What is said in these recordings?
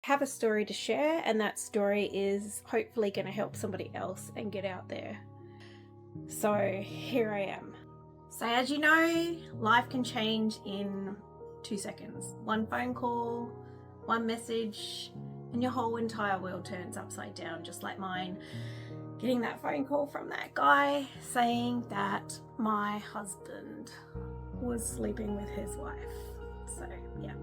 have a story to share, and that story is hopefully going to help somebody else and get out there. So here I am. So as you know, life can change in 2 seconds. One phone call, one message, and your whole entire world turns upside down, just like mine. Getting that phone call from that guy saying that my husband was sleeping with his wife. So yeah.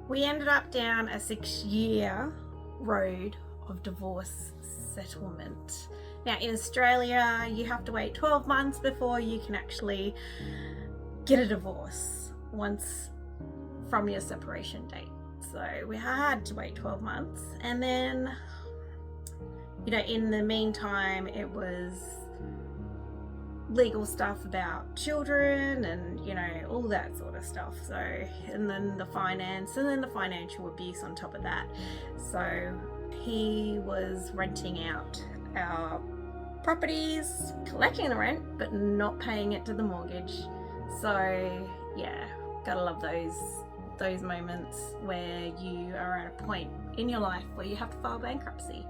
We ended up down a 6-year road of divorce settlement. Now in Australia, you have to wait 12 months before you can actually get a divorce once from your separation date. So we had to wait 12 months, and then, you know, in the meantime, it was legal stuff about children and, you know, all that sort of stuff. So, and then the finance, and then the financial abuse on top of that. So he was renting out our properties, collecting the rent, but not paying it to the mortgage. So yeah, gotta love those moments where you are at a point in your life where you have to file bankruptcy.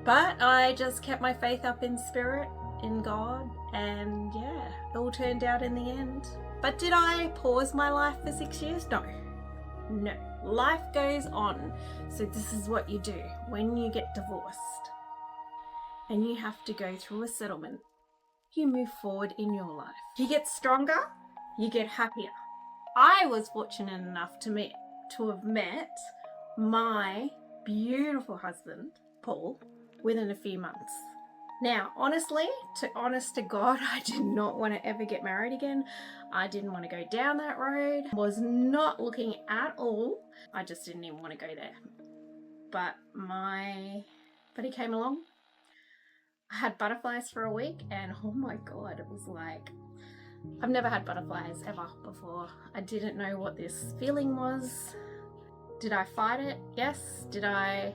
But I just kept my faith up in spirit, in God, and yeah, it all turned out in the end. But did I pause my life for 6 years? No, life goes on. So this is what you do when you get divorced and you have to go through a settlement. You move forward in your life. You get stronger, you get happier. I was fortunate enough to have met my beautiful husband, Paul, within a few months. Now, honest to God, I did not want to ever get married again. I didn't want to go down that road. Was not looking at all. I just didn't even want to go there. But he came along. I had butterflies for a week, and oh my God, it was like, I've never had butterflies ever before. I didn't know what this feeling was. Did I fight it? Yes. Did I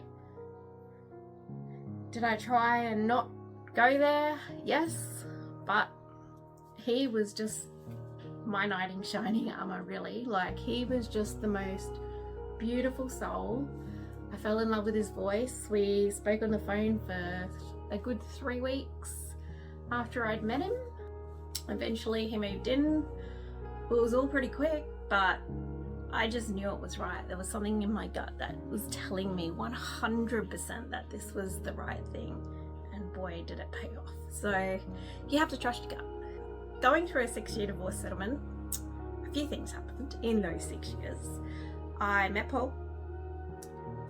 try and not go there? Yes. But he was just my knight in shining armor, really. Like, he was just the most beautiful soul. I fell in love with his voice. We spoke on the phone for a good 3 weeks after I'd met him. Eventually he moved in. It was all pretty quick, but I just knew it was right. There was something in my gut that was telling me 100% that this was the right thing, and boy did it pay off. So you have to trust your gut. Going through a 6-year divorce settlement, a few things happened in those 6 years. I met Paul.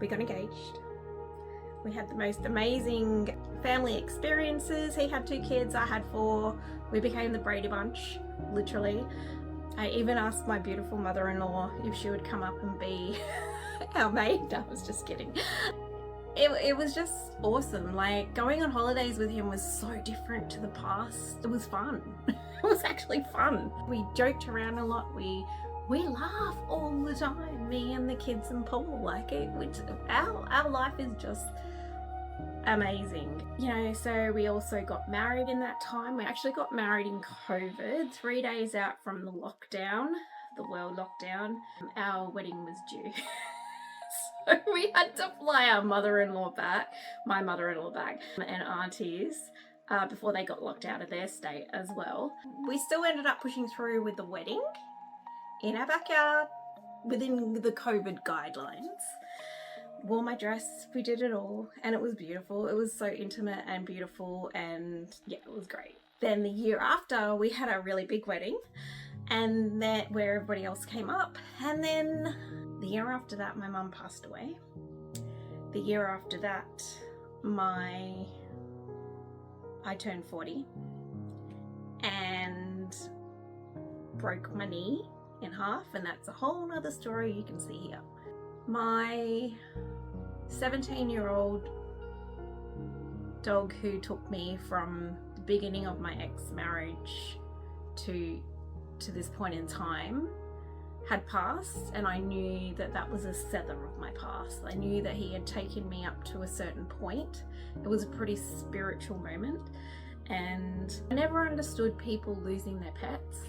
We got engaged. We had the most amazing family experiences. He had 2 kids, I had 4. We became the Brady Bunch, literally. I even asked my beautiful mother-in-law if she would come up and be our maid. I was just kidding. It was just awesome. Like, going on holidays with him was so different to the past. It was fun. It was actually fun. We joked around a lot. We laugh all the time, me and the kids and Paul. Like, our life is just amazing. You know, so we also got married in that time. We actually got married in COVID, 3 days out from the lockdown, the world lockdown. Our wedding was due. So we had to fly our mother-in-law back, my mother-in-law back, and aunties before they got locked out of their state as well. We still ended up pushing through with the wedding in our backyard within the COVID guidelines. Wore my dress, we did it all, and it was beautiful. It was so intimate and beautiful, and yeah, it was great. Then the year after, we had a really big wedding, and that where everybody else came up. And then the year after that, my mum passed away. The year after that, I turned 40 and broke my knee in half, and that's a whole nother story you can see here. My 17-year-old dog, who took me from the beginning of my ex-marriage to this point in time, had passed, and I knew that that was a sever of my past. I knew that he had taken me up to a certain point. It was a pretty spiritual moment, and I never understood people losing their pets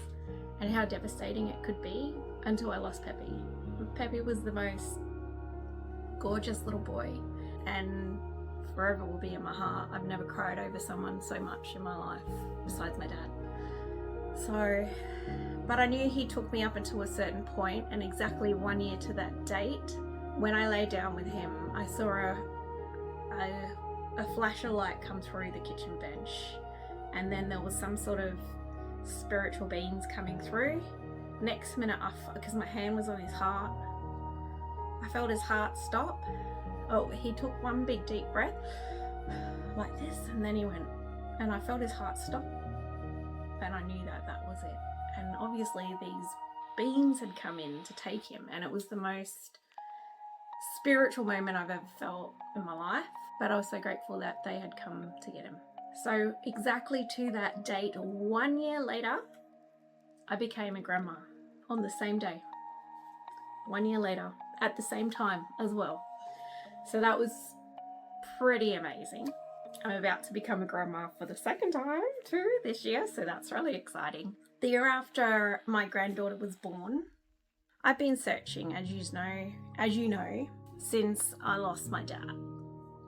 and how devastating it could be until I lost Peppy. Peppy was the most gorgeous little boy, and forever will be in my heart. I've never cried over someone so much in my life besides my dad. So, but I knew he took me up until a certain point, and exactly 1 year to that date, when I lay down with him, I saw a flash of light come through the kitchen bench, and then there was some sort of spiritual beings coming through. Next minute, because my hand was on his heart, I felt his heart stop. Oh, he took one big deep breath like this, and then he went, and I felt his heart stop, and I knew that that was it. And obviously these beings had come in to take him, and it was the most spiritual moment I've ever felt in my life, but I was so grateful that they had come to get him. So exactly to that date, 1 year later, I became a grandma on the same day. 1 year later, at the same time as well. So that was pretty amazing. I'm about to become a grandma for the second time too this year, so that's really exciting. The year after my granddaughter was born, I've been searching, as you know, since I lost my dad.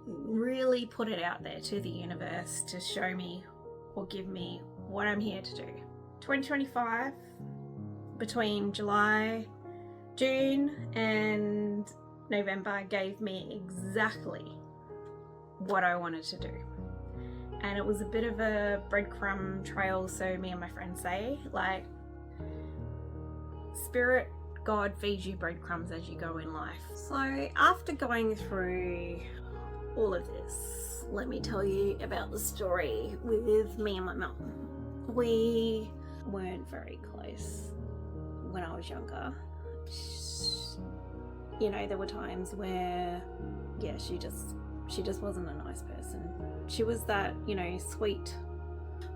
Really put it out there to the universe to show me or give me what I'm here to do. 2025, between June and November, gave me exactly what I wanted to do. And it was a bit of a breadcrumb trail, so me and my friends say, like, spirit, God feeds you breadcrumbs as you go in life. So after going through all of this, let me tell you about the story with me and my mum. We weren't very close when I was younger. You know, there were times where, yeah, she just wasn't a nice person. She was that, you know, sweet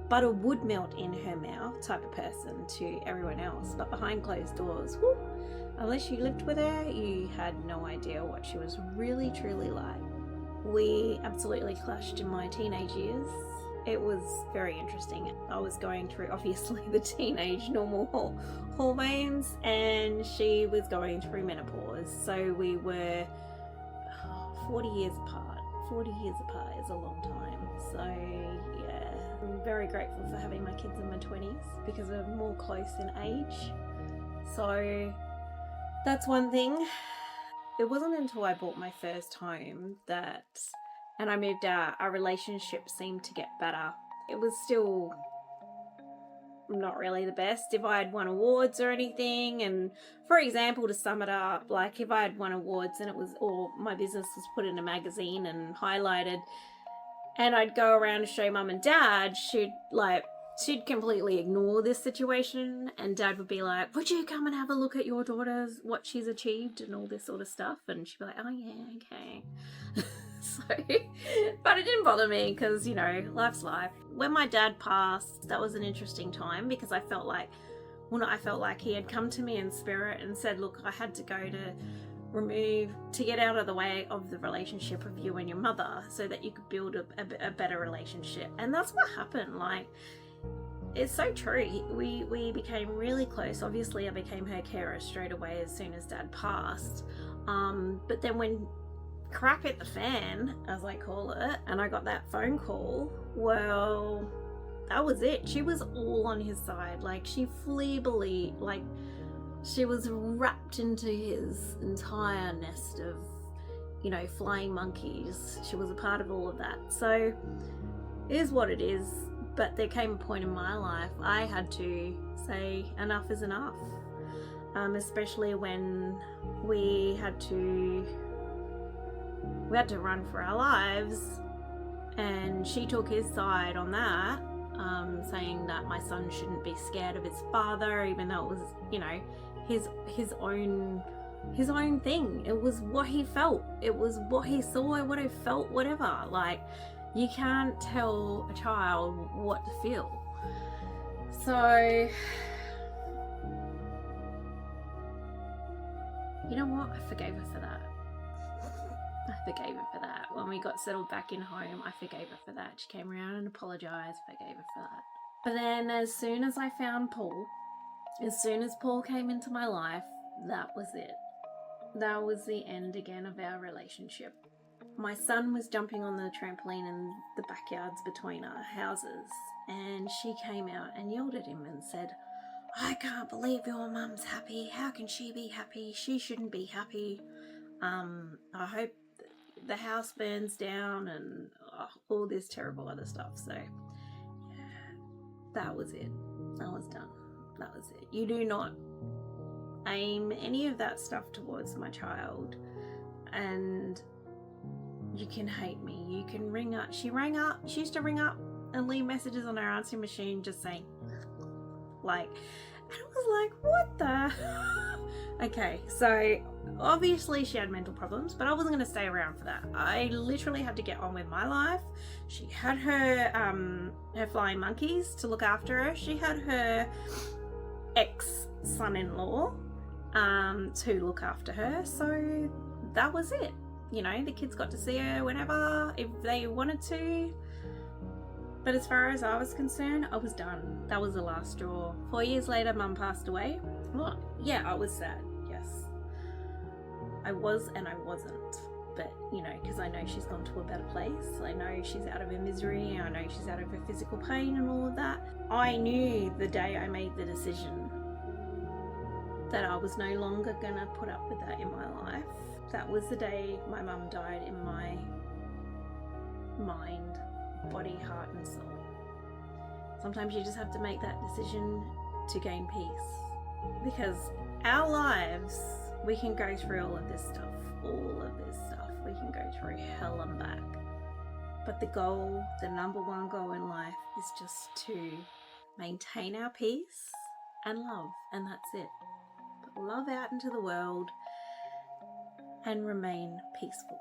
butter would melt in her mouth type of person to everyone else, but behind closed doors, whew, unless you lived with her, you had no idea what she was really truly like. We absolutely clashed in my teenage years. It was very interesting. I was going through, obviously, the teenage normal hormones, and she was going through menopause. So we were 40 years apart. 40 years apart is a long time. So yeah, I'm very grateful for having my kids in my 20s because we're more close in age. So that's one thing. It wasn't until I bought my first home and I moved out, our relationship seemed to get better. It was still not really the best if I had won awards or anything. And for example, to sum it up, like if I had won awards and or my business was put in a magazine and highlighted, and I'd go around to show mum and dad, she'd completely ignore this situation, and dad would be like, would you come and have a look at your daughter's, what she's achieved and all this sort of stuff? And she'd be like, oh yeah, okay. So, but it didn't bother me because, you know, life's life. When my dad passed, that was an interesting time because I felt like he had come to me in spirit and said, look, I had to go to get out of the way of the relationship of you and your mother so that you could build a better relationship. And that's what happened. Like, it's so true. We became really close. Obviously, I became her carer straight away as soon as dad passed. But then when crap hit the fan, as I call it, and I got that phone call, well, that was it. She was all on his side. Like, she fully believed, like, she was wrapped into his entire nest of, you know, flying monkeys. She was a part of all of that. So it is what it is. But there came a point in my life I had to say enough is enough. Especially when we had to run for our lives, and she took his side on that, saying that my son shouldn't be scared of his father, even though it was, you know, his own thing. It was what he felt. It was what he saw, what he felt, whatever. Like, you can't tell a child what to feel. So, you know what? I forgave her for that. When we got settled back in home, I forgave her for that. She came around and apologized, forgave her for that. But then as soon as I found Paul, as soon as Paul came into my life, that was it. that was the end again of our relationship. My son was jumping on the trampoline in the backyards between our houses, and she came out and yelled at him and said, "I can't believe your mum's happy. How can she be happy? She shouldn't be happy. I hope the house burns down," and all this terrible other stuff. So yeah, that was it. I was done. That was it. You do not aim any of that stuff towards my child, and you can hate me. You can ring up. She used to ring up and leave messages on her answering machine just saying, like, and I was like, what the? Okay, so obviously she had mental problems, but I wasn't going to stay around for that. I literally had to get on with my life. She had her flying monkeys to look after her. She had her ex-son-in-law to look after her. So that was it. You know, the kids got to see her whenever, if they wanted to. But as far as I was concerned, I was done. That was the last straw. 4 years later, Mum passed away. Well, yeah, I was sad, yes. I was and I wasn't. But, you know, because I know she's gone to a better place. I know she's out of her misery. I know she's out of her physical pain and all of that. I knew the day I made the decision that I was no longer going to put up with that in my life. That was the day my mum died in my mind, body, heart and soul. Sometimes you just have to make that decision to gain peace, because our lives, we can go through all of this stuff, we can go through hell and back, but the goal, the number one goal in life, is just to maintain our peace and love, and that's it. Put love out into the world and remain peaceful.